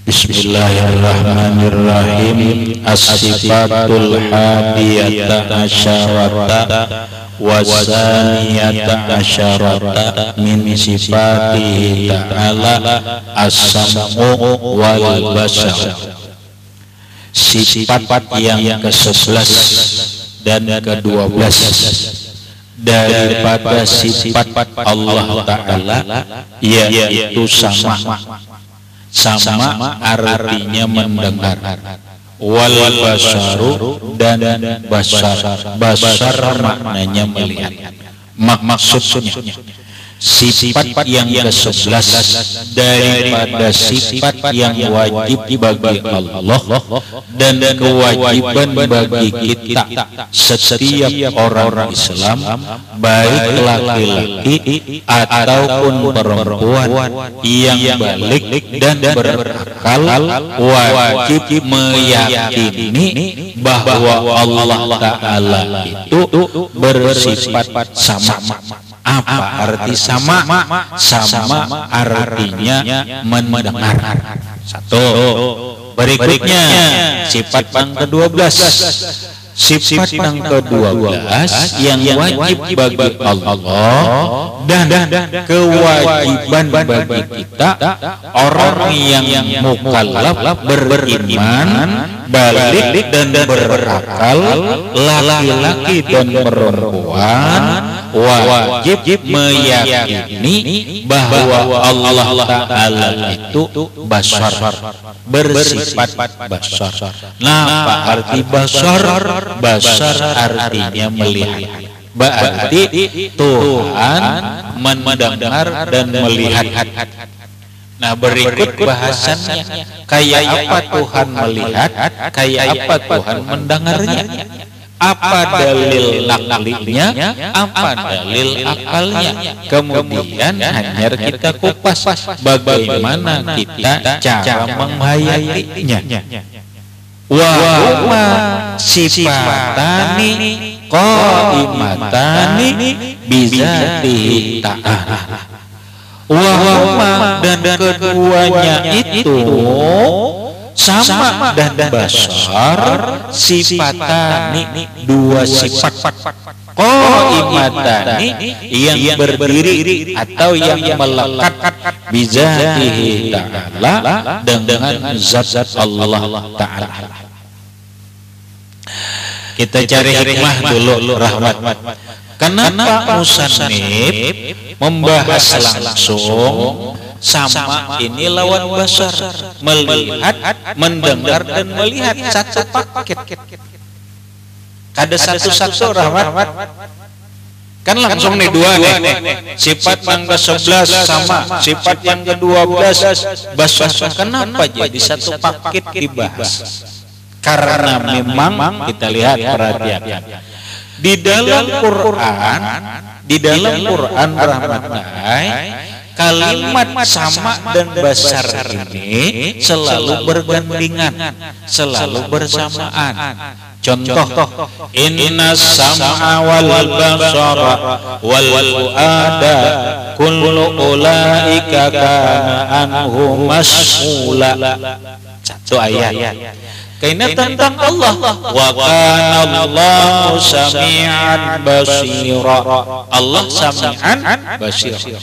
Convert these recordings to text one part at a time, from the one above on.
Bismillahirrahmanirrahim. As-sifatul hadiyata asyarata wasaniyata asyarata min sifatihi ta'ala as-sam'u wal basar. Sifat yang ke-11 dan ke-12 daripada sifat Allah Ta'ala yaitu sama artinya mendengar, wal basaru dan basar maknanya melihat. Maksudnya sifat yang ke-11 daripada sifat yang wajib bagi Allah dan kewajiban bagi kita setiap orang Islam, baik laki-laki ataupun perempuan yang balik dan berakal, wajib meyakini bahwa Allah Ta'ala itu bersifat sama. Apa arti sama? Sama artinya mendengar. Satu. Berikutnya sifat yang ke-12. Sifat yang ke-12 yang wajib bagi Allah dan kewajiban bagi kita orang yang mukallaf, beriman, balik dan berakal, laki-laki dan perempuan, wajib meyakini bahwa Allah Ta'ala itu basar, bersifat basar. Nah, apa arti basar? Basar artinya melihat. Berarti Tuhan mendengar dan melihat. Nah, berikut bahasannya. Kayak apa Tuhan melihat? Kayak apa Tuhan mendengarnya? Apa dalil naklinya? Apa dalil akalnya? Kemudian hanya kita kupas bagaimana kita cara menghayatinya. Wa huma sifatani qaimatani bizatihi ta'ala. Wa huma dan keduanya itu sama dan basar, sifatani dua sifat, qaimatani yang berdiri atau yang melekat, bizatihi ta'ala dengan zat Allah Ta'ala. Kita cari hikmah dulu, rahmat. Kenapa musannif membahas langsung sama ini lawan basar, melihat, mendengar dan melihat, satu paket. Kada satu-satu, rahmat. Kan langsung nih dua nih. Sifat yang ke-11 sama, sifat yang ke-12 basar. Kenapa jadi satu paket dibahas? Karena memang kita lihat, perhatikan di dalam Quran rahmatullahi, kalimat sama dan basar ini selalu bergandengan, selalu bersamaan. Contoh, inna sam'a wal basara wal fuada kullu ulaika kana anhu mas'ula. Satu ayat. Karena tentang Allah, wa kana Allahu sami'an basira. Allah sami'an basira.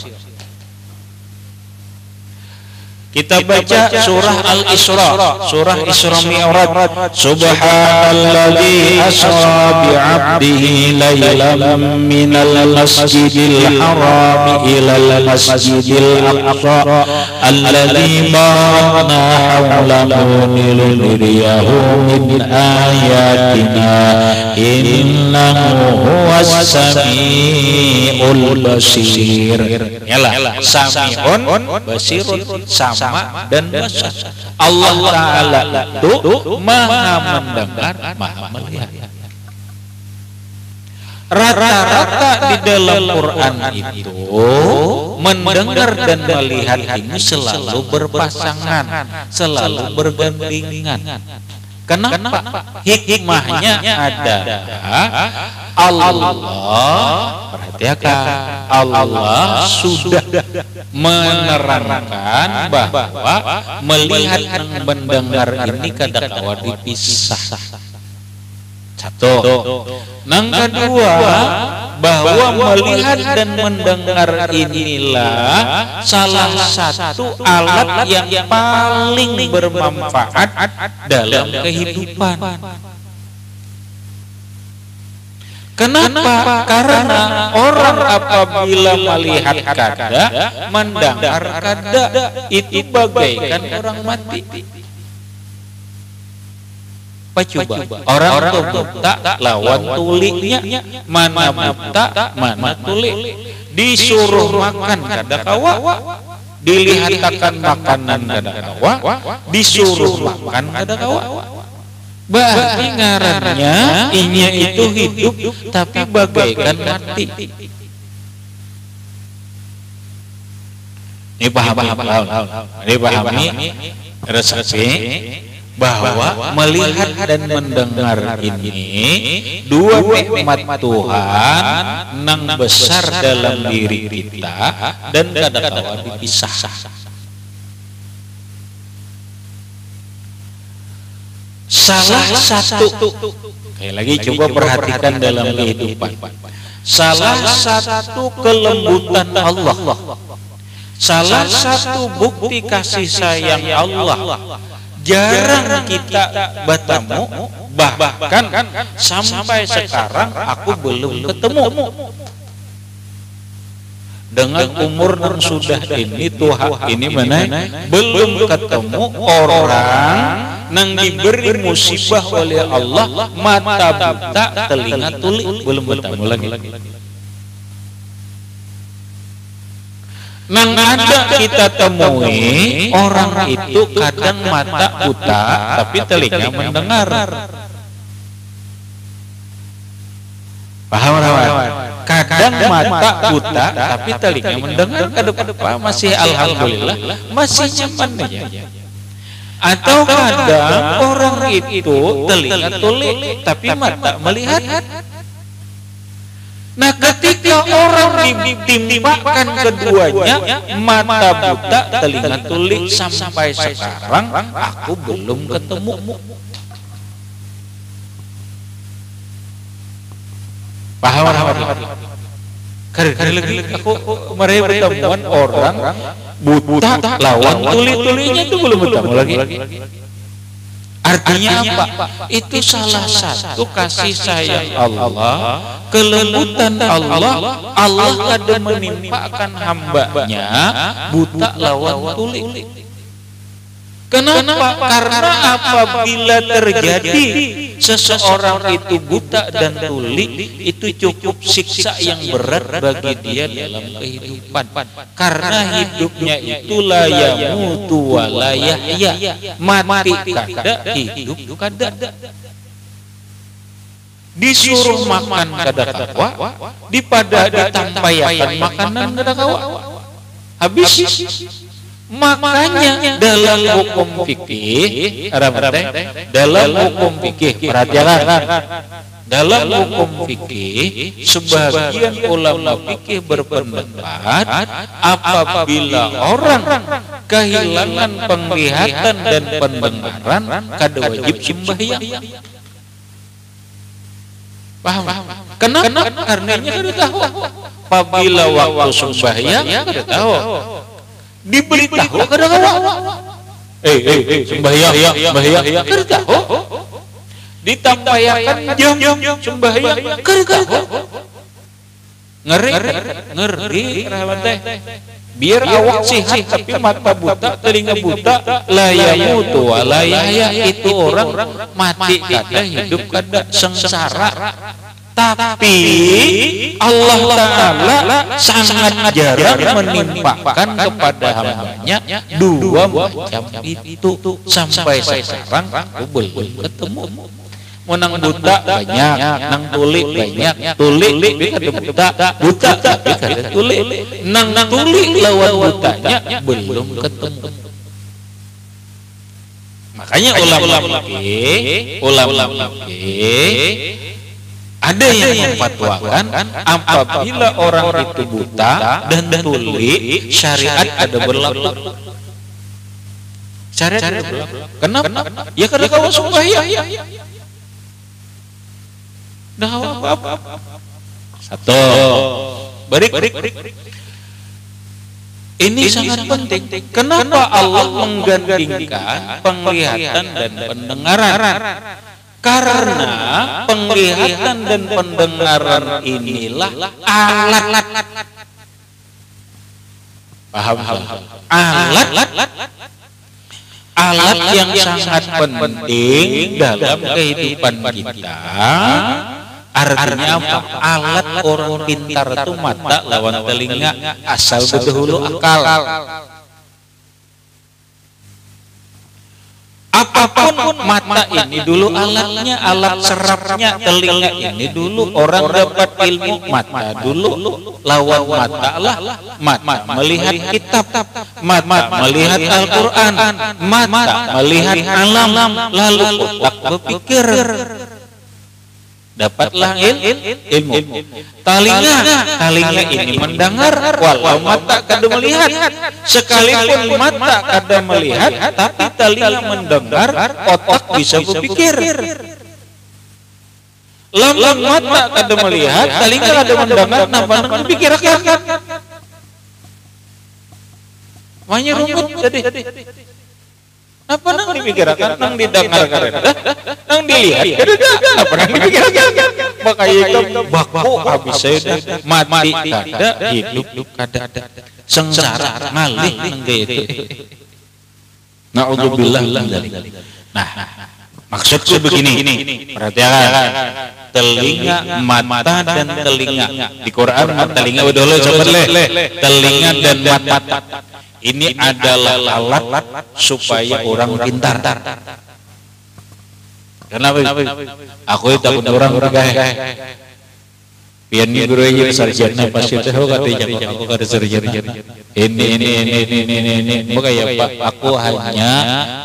Kita baca surah Al-Isra, surah Isra Mi'raj. Subhanalladzi asra bi'abdihi laylan minal masjidil haram ilal masjidil aqsa alladzi barakna hawlahu linuriyahu min ayatina innahu huwas sami'ul basir. Yalah, sami'un basirun, sama dan basar. Allah Ta'ala itu maha mendengar, maha melihat. Rata-rata di dalam Quran itu mendengar dan melihat ini selalu berpasangan, selalu bergandengan. Kenapa? Hikmahnya adalah Allah, perhatikan, Allah sudah menerangkan bahwa melihat dan mendengar ini kadang-kala dipisah. Satu. Yang kedua, bahwa melihat dan mendengar inilah salah satu alat yang paling bermanfaat dalam kehidupan. Kenapa? Karena orang apabila melihat kada, mendengar kada, itu bagaikan orang mati. Coba orang buta lawan tulinya, mana buta mana tuli, disuruh makan kada kawa, dilihatkan makanan kada kawa, disuruh makan kada kawa. Berarti ngarannya inya itu hidup tapi bagaikan mati. Ini pahami resepsi bahwa melihat dan mendengar ini dua nikmat Tuhan nang besar dalam diri kita dan kadang-kala dipisah. Salah satu, kayak lagi coba perhatikan dalam kehidupan, salah satu kelembutan Allah, salah satu bukti kasih sayang Allah, jarang kita bertemu, bahkan sampai sekarang aku belum ketemu. Dengan umur yang sudah ini Tuhan ini mana belum ketemu orang nang diberi musibah oleh Allah, mata buta, telinga tuli, belum bertemu lagi. Nang ada kita temui orang itu kadang mata buta tapi telinga mendengar. Paham? Kadang mata buta tapi telinga mendengar, kadang masih alhamdulillah, masih nyaman aja. Atau kadang orang itu telinga tuli tapi mata melihat. Nah, ketika orang ditimpakan keduanya, mata buta, telinga tuli, sampai sekarang aku belum ketemu. Paham? Kali-kali aku mereka bertemuan orang buta lawan tuli-tulinya itu belum bertemu lagi. Artinya apa? Itu salah satu kasih sayang Allah, kelembutan Allah. Allah kadang menimpakan hambanya buta lawan tuli. Kenapa? Karena apabila terjadi seseorang itu buta dan tuli, itu cukup siksa yang berat bagi dia dalam kehidupan. Karena hidupnya itu la yamutu wa la yahya, mati kada, hidup kada. Disuruh makan kada kawa, ditampayakan makanan kada kawa. Habis. Makanya dalam hukum fikih, dalam hukum fikih, perhatikan, dalam hukum fikih, sebagian ulama fikih berpendapat apabila orang kehilangan penglihatan dan pendengaran, kada wajib sembahyang. Paham? Kenapa? Karenanya kada tahu. Apabila waktu sembahyang kada tahu. Diberitahu kada kawa. Sembahyang kada tahu. Ditampayakan jam sembahyang kada tahu. Ngeri rawan teh. Biar awak sehat tapi mata buta, telinga buta, la yamutu wa la yahya, itu orang mati kada, hidup kada, sengsara. Tapi Allah Ta'ala sangat jarang menimpakan kepada hambanya dua macam itu. Sampai sekarang aku belum ketemu. Menang buta banyak, nang tuli banyak, tuli kada buta tapi kada tuli, nang tuli lawan butanya belum ketemu. Makanya ulama fikih Ada yang memfatwakan apabila orang itu buta dan tuli, syariat ada berlaku. Syariat ada berlaku. Kenapa? Ya karena kau sembahyang. Dah apa-apa. Satu. Berik. Ini sangat penting. Kenapa Allah menggandingkan penglihatan dan pendengaran? Karena penglihatan dan pendengaran inilah alat. Paham? Alat yang sangat penting dalam kehidupan kita. Artinya apa? Alat orang pintar itu mata lawan telinga, asal berdahulu akal. Apapun mata ini dulu alatnya, alat serapnya telinga ini dulu orang dapat ilmu mata dulu, lawan mata lah mata melihat kitab, mata melihat Al-Quran, mata melihat alam, lalu otak berpikir. Dapatlah ilmu. Telinga ini mendengar, walau mata kada melihat. Sekalipun mata kada melihat, tapi telinga mendengar, otak bisa berpikir. Lamun mata kada melihat, telinga kada mendengar, napa nang dipikirkan? Banyak rumput jadi. Apa nang dipikirkan, nang didengarkan, nang dilihat, apa nang dipikirkan? Makanya itu baku habis saya mati kada, hidup kada, sengsara ngalih nang itu. Na'udzubillah min dzalik. Nah, maksudku begini, perhatikan, telinga, mata dan telinga di Quran, telinga dulu coba telinga dan mata. Ini adalah alat supaya orang pintar. Kenapa? Aku takut orang bergaya. Pian ni guru aja sarjana pasti tahu katanya aku kada sarjana. Ini. Makanya Pak, aku hanya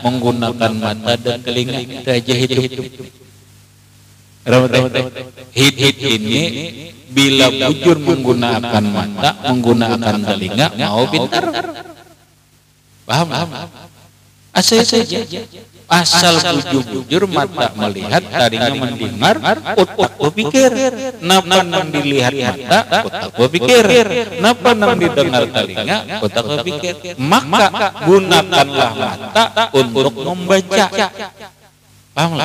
menggunakan mata dan telinga saja hidup. Hidup ini bila bujur menggunakan mata, menggunakan telinga, mau pintar. Paham? Asal saja. Asal bujur mata melihat, telinga mendengar, otak berpikir. Napa nang dilihat mata, otak berpikir. Napa nang didengar telinga, otak berpikir. Maka gunakanlah mata untuk membaca. Paham?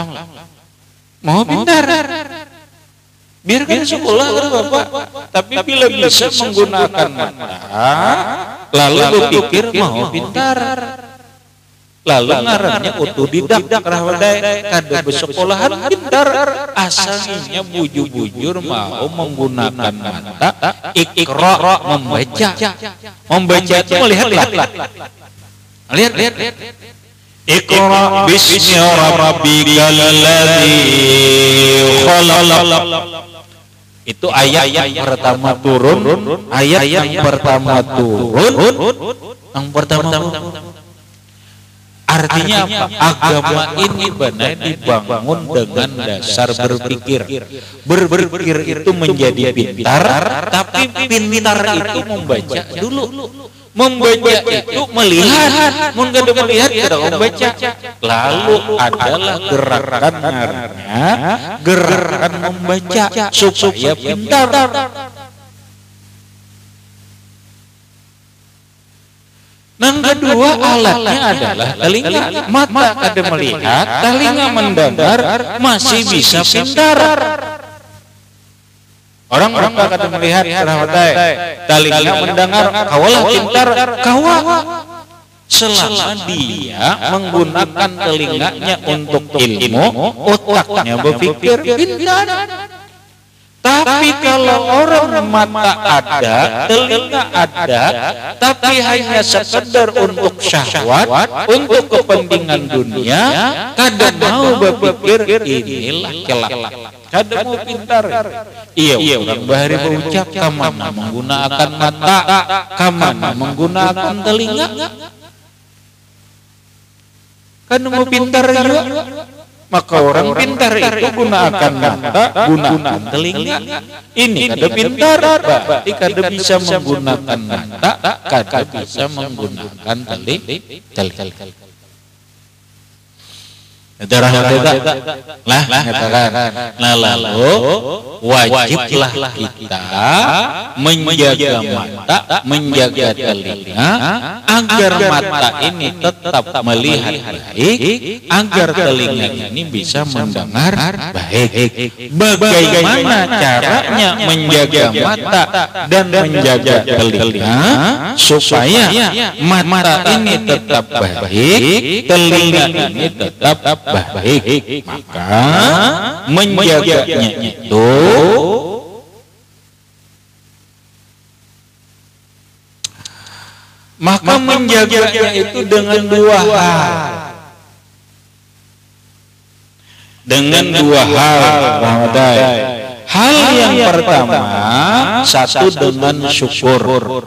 Mau pintar. Biarkan sekolah Bapak, tapi bila bisa menggunakan mata, lalu berpikir mau pintar. Lalu ngarannya otodidak, rahwadai kada bersekolahan pintar. Asalnya bujur-bujur mau menggunakan mata, ikra membaca. Membaca itu melihat. Lihat. Iqra bismi rabbikal ladzi khalaq. Itu ayat yang pertama turun, ayat yang pertama turun, yang pertama artinya apa? Agama ini benar dibangun dengan dasar berpikir. Berpikir itu menjadi pintar, tapi pintar itu membaca dulu. Membaca itu melihat, mungkin melihat tidak membaca. Lalu adalah gerakan membaca supaya pintar. Yang kedua alatnya adalah telinga. Mata kada melihat, telinga mendengar, masih bisa pintar. Orang kada melihat, telinga mendengar, kawalah pintar, kawa. Selama dia menggunakan telinganya untuk ilmu, otaknya berpikir pintar. Tapi kalau orang mata ada, telinga ada, tapi hanya sekedar untuk syahwat, untuk kepentingan dunia, kada mau berpikir, inilah celak. Kada mau pintar. Iya, orang bahari berucap, kamana menggunakan mata, kamana menggunakan telinga. Kada mau pintar juga. Maka orang pintar itu gunakan mata, gunakan telinga. Ini kada pintar, berarti kada bisa menggunakan mata, kada bisa menggunakan telinga. Darah lah katakan. Nah lalu wajiblah kita menjaga mata, menjaga telinga agar mata ini tetap melihat baik, agar telinga ini bisa mendengar baik. Bagaimana caranya menjaga mata dan menjaga telinga supaya mata ini tetap baik, telinga ini tetap baik? Maka menjaganya itu dengan dua hal. Dengan dua hal, Ramadan. Hal yang pertama, satu dengan syukuri.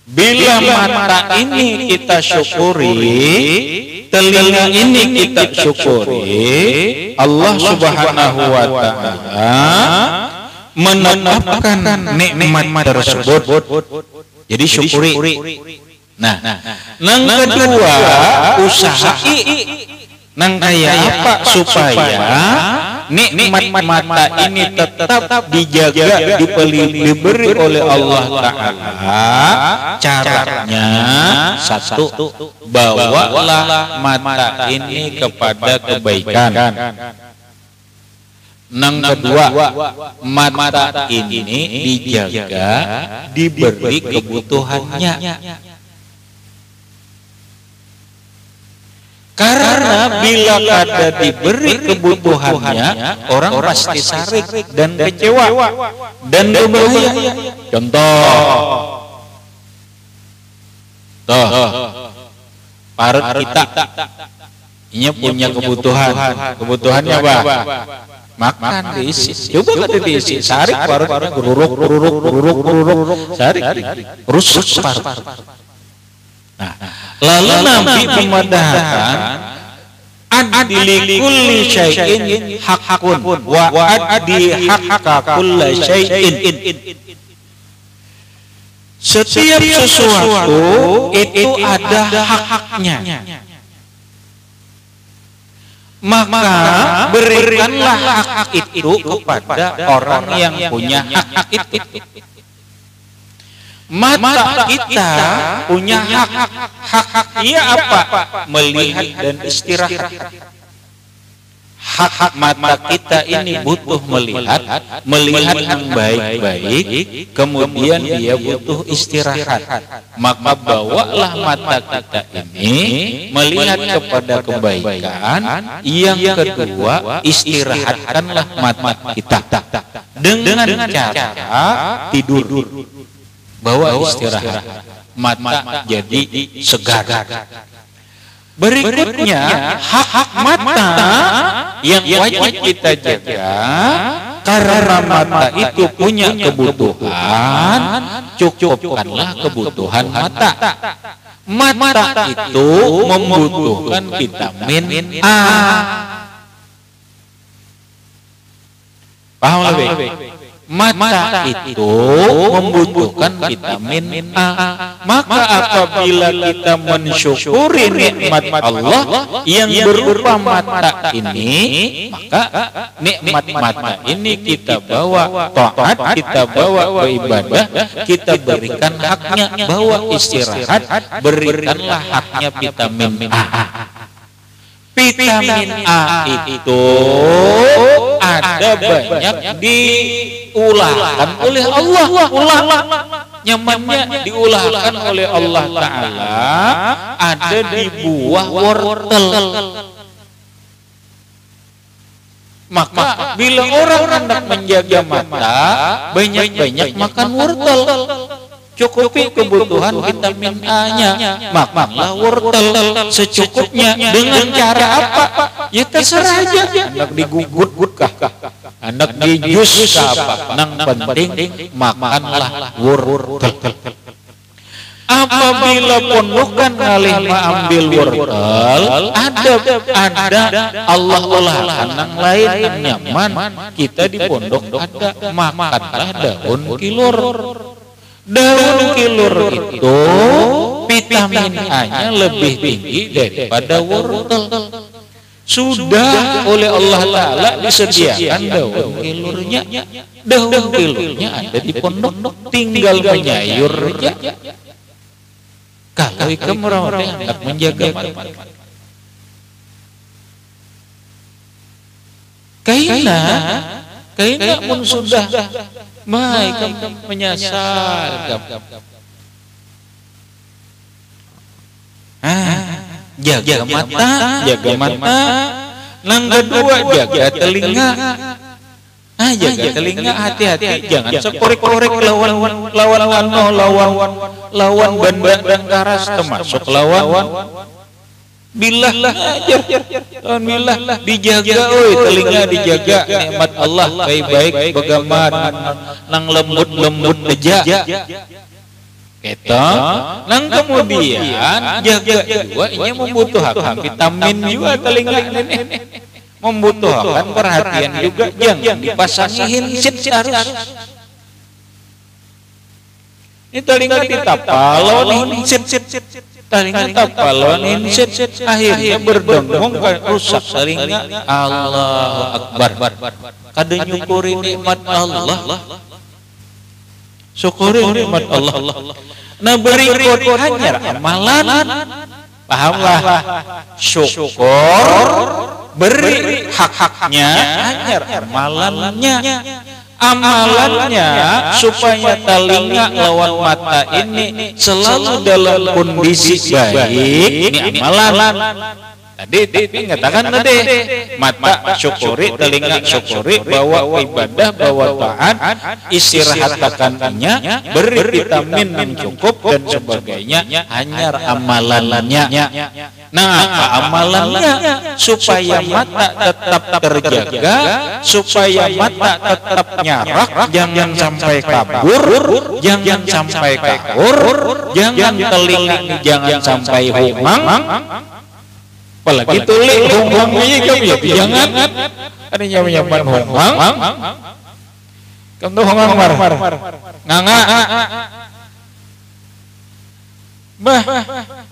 Bila mata ini kita syukuri, telinga ini kita syukuri, Allah Subhanahu wa Ta'ala menetapkan nikmat tersebut. Jadi syukuri. Nah, yang kedua, usahakan nang kaya apa supaya nikmat mata ini tetap dijaga, diberi oleh Allah Ta'ala. Caranya satu, bawalah mata ini kepada kebaikan. Yang kedua, mata ini dijaga, diberi kebutuhannya. Karena bila kada diberi kebutuhannya, orang pasti sarik dan kecewa dan berbahaya. Contoh, parut kita ini punya kebutuhannya apa? Makan diisi. Coba kada diisi, sarik parutnya gururuk, sarik, rusak parut. Nah, lalu Nabi memadahkan adli kulli syai'in hakun wa addi hakka kulli syai'in. Setiap sesuatu itu ada hak-haknya. Maka berikanlah hak itu kepada orang yang punya hak itu. Mata kita punya hak ia apa? Melihat dan istirahat. Hak mata kita ini butuh melihat yang baik-baik, kemudian dia butuh istirahat. Maka bawalah mata kita ini melihat kepada kebaikan. Yang kedua, istirahatkanlah mata kita dengan cara tidur. Bawa istirahat, mata jadi segar. Berikutnya, hak mata yang wajib kita jaga, karena mata itu punya kebutuhan, cukupkanlah kebutuhan mata. Mata itu membutuhkan vitamin A. Paham lebih? Mata itu membutuhkan vitamin A. Maka apabila kita mensyukuri nikmat Allah yang berupa mata ini, maka nikmat mata ini kita bawa taat, kita bawa ibadah, kita berikan haknya, bawa istirahat, berikanlah haknya vitamin A. Vitamin A itu ada banyak diulahkan oleh Allah. Nyamannya diulahkan oleh Allah Ta'ala ada di buah wortel. Maka bila orang hendak menjaga mata, banyak-banyak makan wortel. Cukupi kebutuhan vitamin A-nya, makanlah wortel secukupnya. Dengan cara apa? Ya terserah aja. Hendak digugut kah? Hendak dijus kah? Nang penting makanlah wortel. Apabila pondokan ngalih ambil wortel, ada Allah olah anang lain yang nyaman, kita di pondok ada, makanlah daun kilur. Daun kilur itu vitamin A-nya lebih tinggi daripada wortel. Sudah oleh Allah Ta'ala disediakan daun kilurnya. Daun kilurnya ada di pondok, tinggal menyayurnya. Kalau ikam merawat hendak menjaga mata. Kaina pun sudah baik menyasar. Jaga mata. Nang kedua jaga telinga. Jaga telinga, hati-hati, jangan sekorek-korek lawan benda dan karas, termasuk lawan billah dijaga, telinga dijaga, nikmat Allah baik-baik bagaimana nang lembut deja kita, nang kemudian jaga juga ini membutuhkan vitamin juga telinga ini. Membutuhkan perhatian juga, jangan dipasangi hinsit harus. Ini telinga ditapalon hinsit, telinga tapalon hinsit, akhirnya berdengung rusak telinga. Allahu Akbar. Kada nyukuri nikmat Allah, syukuri nikmat Allah. Nah berikut hanya amalan, pahamlah, syukur, beri hak-haknya, hanya amalannya supaya telinga lawan mata ini selalu dalam kondisi baik. Ini amalan. Tadi ngatakan tadi mata syukuri, telinga syukuri, bawa ibadah, bawa taat, istirahatkannya, beri vitamin yang cukup dan sebagainya. Hanya amalannya. Nah, apa amalannya? Supaya mata tetap terjaga, supaya mata tetap nyarak, jangan sampai kabur, jangan sampai kabur, jangan telinga jangan sampai humang. Apalagi tulik humang ini kamu ya jangan. Ada yang nyaman humang. Kamu tuh humang mar. Nganga. Bah,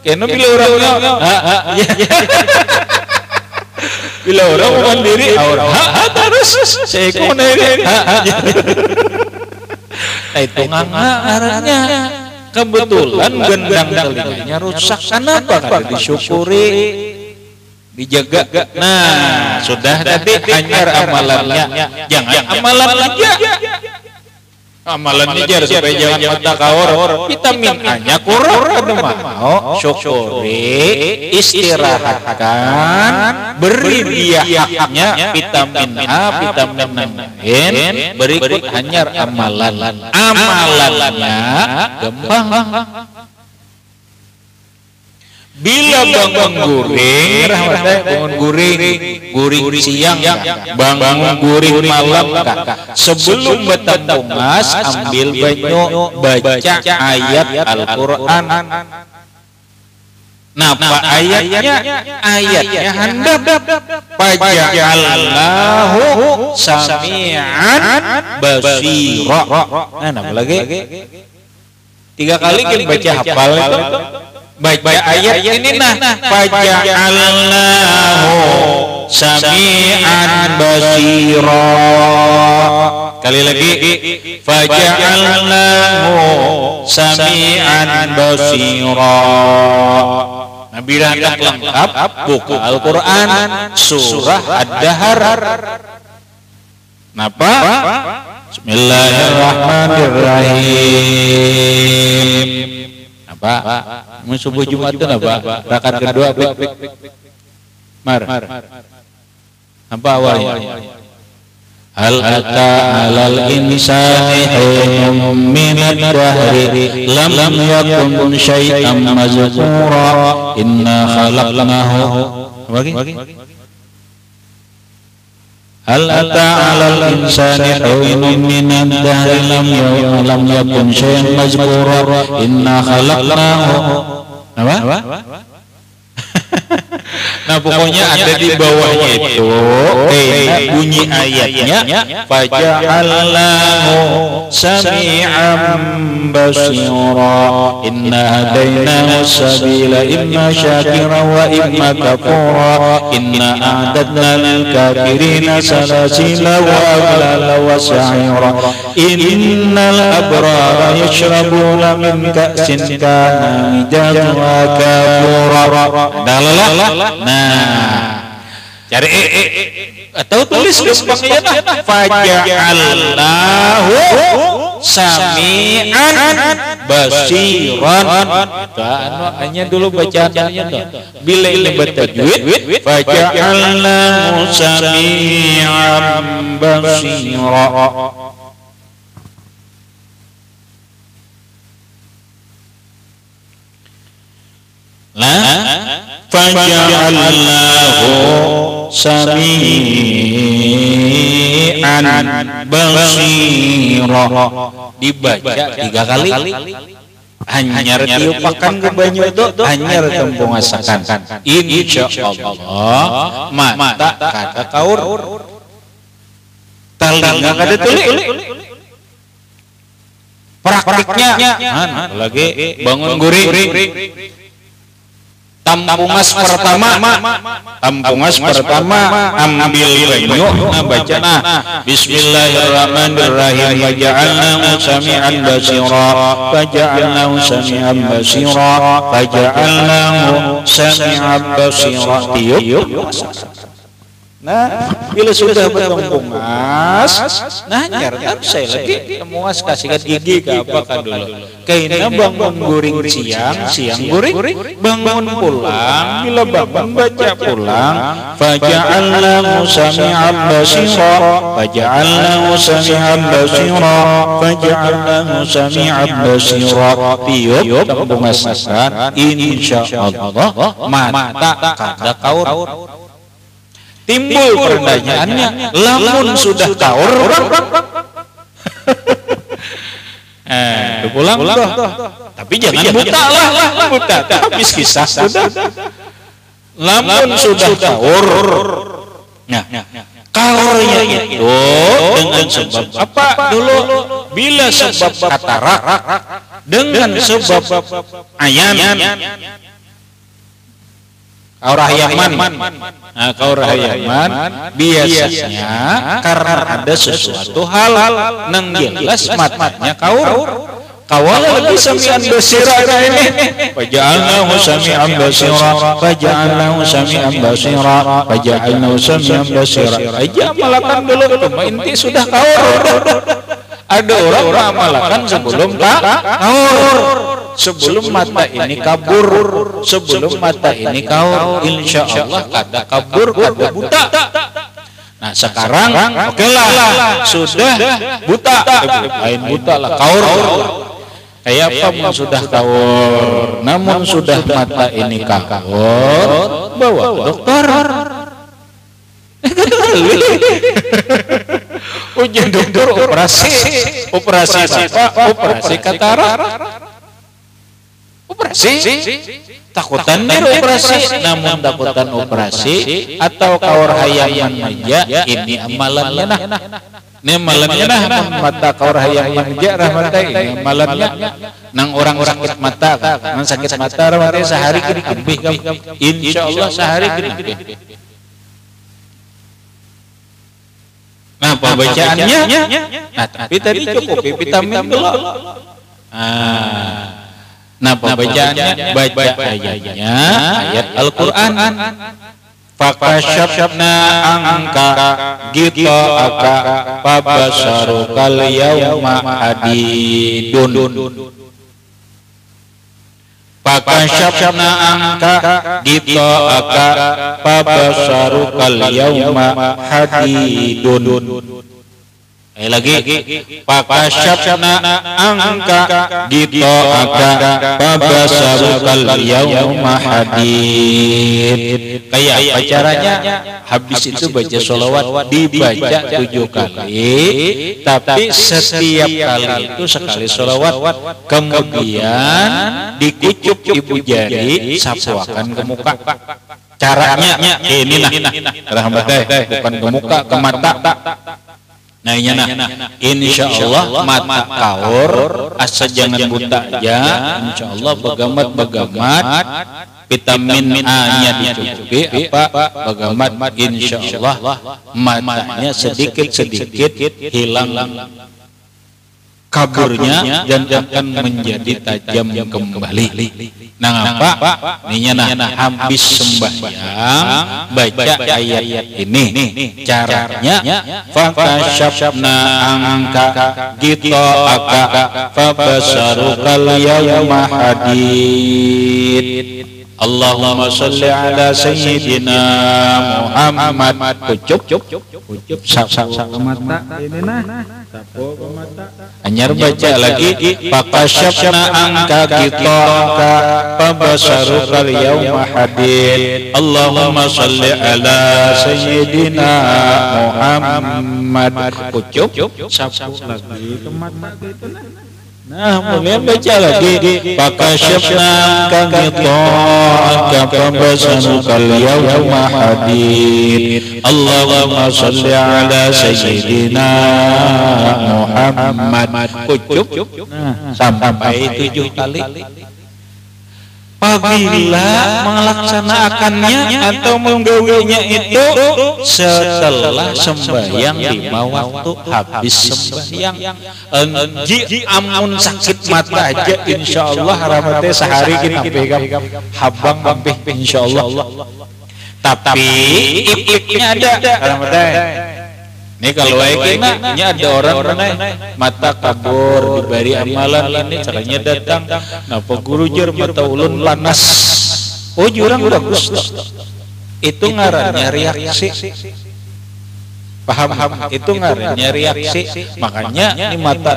kena bila orang bila orang mandiri, orang terus seekor nari. Itu nganga arahnya. Kebetulan gendang telinganya rusak. Kenapa? Karena disyukuri, dijaga. Nah, sudah tadi hanya amalannya. Jangan amalan aja. Amalannya jar supaya jangan mata kaor. Vitamin A-nya kurang, ada mau syukuri, istirahatkan, beri dia haknya vitamin A, vitamin lain. Berikut hanya amalannya gembang. Bila bangun guring, bangun guring siang, bangun guring malam, sebelum betampungas ambil banyu, baca ayat Al-Quran. Napa ayatnya handap, faja'alnahu sami'an basira. Nah, napa lagi? 3 kali kita baca hafal itu. Baca ayat ini nah, faja'alnahu sami'an basira. Kali lagi, faja'alnahu sami'an basira. Nabi hendak lengkap buku Al-Quran surah Ad-Dahr. Napa? Bismillahirrahmanirrahim. Apa? Subuh Jumat itu apa? Rakaat kedua Mar. Apa awalnya? Hal ata alal insani hinum minad dahri lam yakun syai'an mazkura inna khalaqnahu. Bagi? Hal ata 'alal insani hinun minad dahri lam yakun syai'an mazkura inna khalaqnahu. Apa? Nah pokoknya ada di bawahnya itu bunyi ayatnya faja'alnahu sami'an basira inna hadainahu sabila imma syakira wa imma kafura inna a'dadna lil kafirina salasila wa aghlala wa sa'ira innal abrara yashrabuna min ka'sin kana mijazuha kafura. Nah, cari atau tulis gampang ya nah. Faja'alnahu sami'an basiran. Hanya dulu bacaannya tuh. Bila ini bertajwid, faja'alnahu sami'an basira. Faja'alnahu sami'an basira. Dibaca 3 kali. Hanyar tiupakan ke banyu itu hanyar tembung asakan. Insyaallah mata kata kaur telinga kada tulik. Praktiknya lagi bangun guring. Tampungas pertama ambil banyu baca nah bismillahirrahmanirrahim faja'alnahu sami'an basira faja'alnahu sami'an basira faja'alnahu sami'an basira tiup. Nah, bila sudah bertembungas, nah nyarkan saya lagi temuas kasihkan gigi ke apa kan dulu. Kaina bangun guring siang guring, bangun pulang, bila bangun baca pulang. Faja'alnahu sami'an basira, faja'alnahu sami'an basira, faja'alnahu sami'an basira. Tiup tembungasakan, insyaallah mata kada kaur. Timbul pertanyaannya, lamun sudah kaur, pulang toh. Tapi jangan buta lah, buta. Habis kisah sudah. Lamun sudah kaur, nah kaurnya itu dengan sebab apa dulu? Bila sebab katarak, dengan sebab ayan. Kaurah Yaman. Nah, kaurah Yaman biasanya karena ada sesuatu hal nang jelas matanya kaur. Kawala lagi sami'an basira ini. Faja'alnahu sami'an basira, faja'alnahu sami'an basira, faja'alnahu sami'an basira. Aja malakan dulu inti sudah kaur. Ada orang mengamalkan sebelum kaur. Sebelum mata ini kabur, sebelum mata ini kaur, insya Allah kada kabur, kada buta. Nah sekarang, oke lah, sudah buta, lain buta lah, kaur. Kayak apa sudah kaur, namun sudah mata ini kaur, bawa dokter. Ujian dokter operasi apa? Operasi katarak. Operasi takutan operasi, namun takutan operasi atau kaur hayam manja ini amalannya nah. Ini amalannya nah mata kaur hayam manja rahmata ini amalannya nang orang sakit mata nang sakit mata rahmata sehari kini lebih insyaallah sehari kini. Nah pembacaannya nah tapi tadi cukup vitamin dulu. Nah pembacaannya baca ayatnya ayat Al-Quran. Fakashafna angka gita aka fabasarukal yawma hadidun. Fakashafna angka gita aka fabasarukal yawma hadidun. Lagi pakashafna angka gitoaka fabasarukal yauma hadid. Kayak apa caranya? Habis itu baca sholawat dibaca 7 kali, tapi setiap kali itu sekali sholawat, kemudian dikucup ibu jari, sapuakan ke muka. Caranya ini rahmatnya bukan ke muka, ke mata. Nah, insya Allah mata kaur, asa jangan buta aja. Insya Allah bagamat vitamin A-nya dicukupi, bagamat insya Allah matanya sedikit hilang kaburnya dan akan menjadi tajam kembali. Nah, apa? Habis sembahyang baca ayat ini. Caranya fakashafna angka gitoaka fabasarukal yauma hadid. Allahumma sholli ala sayyidina Muhammad. Kucup mata ini anyar baca lagi fakashafna angka gitoaka fabasarukal yauma hadid. Allahumma sholli ala sayyidina Muhammad. Kucup sapu lagi ke mata gitu. Nah, kemudian baca lagi fakashafna angka fabasarukal yauma hadid. Allahumma sholli ala sayyidina Muhammad. Kucup sampai 7 kali. Apabila melaksanakannya atau menggawinya itu setelah sembahyang 5 waktu, habis sembahyang. Amun sakit mata aja insya Allah rahmatnya sehari kita pegang habang hampir insya Allah. Tapi ipnya ada rahmatnya. Ini kalau ini ada orang mata kabur diberi amalan ini caranya datang. Napa guru jur mata ulun lanas. Oh jurang bagus. Itu ngarannya reaksi. Paham? Itu ngarannya reaksi. Makanya ini mata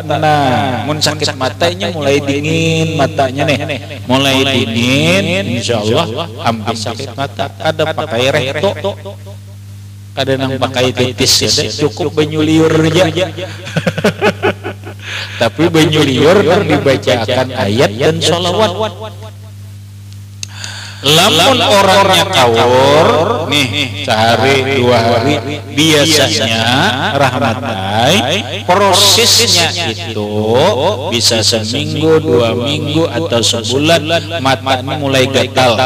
mun sakit matanya mulai dingin matanya nih. Mulai dingin insyaallah hampir sakit mata. Ada pakai rekto. Kadang pakai titis ya, cukup banyu liur aja. Tapi banyu liur kan dibacakan ayat dan sholawat. Lamun orangnya kawur nih sehari 2 hari biasanya rahmatai prosesnya itu bisa seminggu 2 minggu atau sebulan matanya mulai gatal.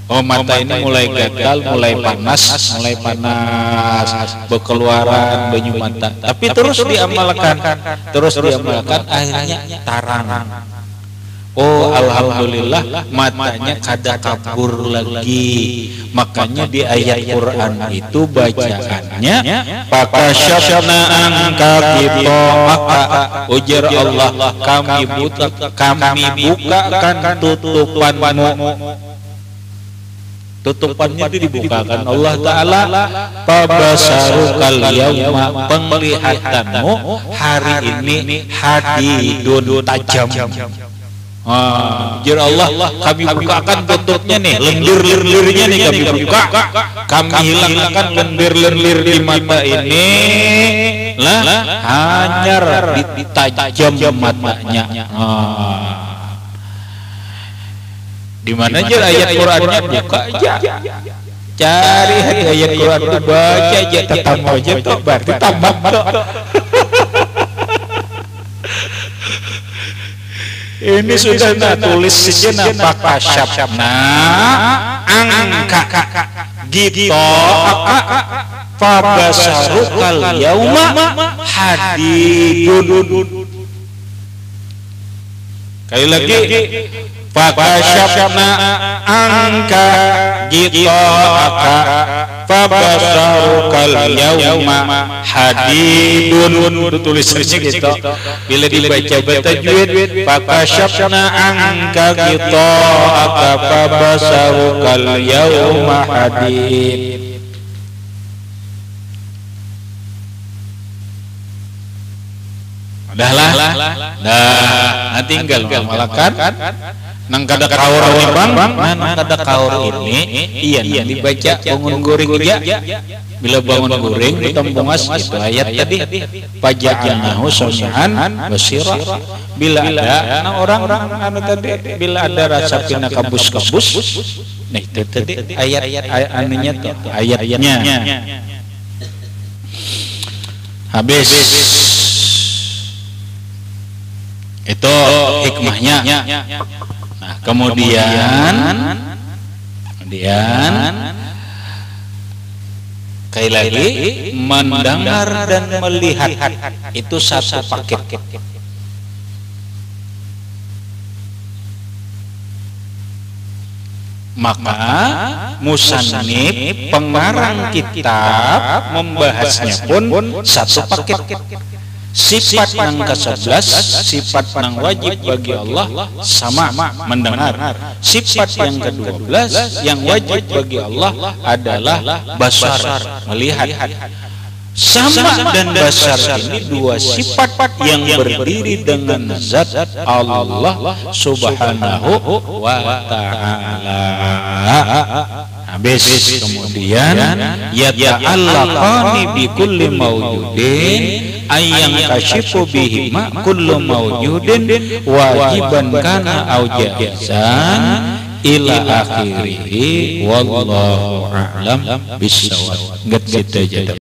Oh, mata ini mulai gatal, mulai panas, berkeluaran banyu mata. Tapi terus diamalkan, akhirnya tarang. Oh, alhamdulillah matanya kada kabur lagi. Makanya di ayat Quran itu bacaannya fakashafna anka gitoaka. Ujar Allah, kami bukakan tutupanmu. Tutupannya itu dibukakan Allah Ta'ala. Fabasarukal yauma, penglihatanmu hari ini hadidun tajam. Jir Allah, kami bukakan tutupnya nih, lendir-lendirnya nih kami buka. Kami hilangkan lendir-lendir di mata ini. Lah, hanyar ditajam matanya. Di mana aja ayat Qur'annya buka aja. Cari ayat Qur'an itu baca aja, tambah aja tuh berarti tambah tuh. Ini sudah tulis saja fakashafna angka gitoaka fabasarukal yauma hadidun. Kali lagi fakashafna angka gitoaka fabasarukal yauma hadidun. Tulisannya gitu. Bila dibaca tajwid fakashafna angka gitoaka fabasarukal yauma hadid. udahlah nah tinggal malakan nang kada kaur ini bang nang kada kaur ini iya dibaca bangun goreng ya bila bangun goreng ditampungas itu ayat tadi paja'alnahu sami'an basira bila ada orang-orang anu tadi bila ada rasa pina kabus-kabus nah itu tadi ayat anunya tuh ayatnya habis itu hikmahnya. Nah kemudian sekali lagi mendengar dan melihat itu satu paket. Maka musannif pengarang kitab membahasnya pun satu paket. Sifat yang ke-11 sifat yang wajib bagi Allah sama mendengar. Sifat yang ke-12 yang wajib bagi Allah adalah basar melihat. Sama dan basar ini dua sifat yang berdiri dengan zat Allah Subhanahu wa ta'ala. Habis kemudian yata'allaqani bi kulli mawjudin ayang kashifu bihi ma kullu mawjudin wajiban kana au jaizan ila akhirih wallahu a'lam bissawab. Gitu aja.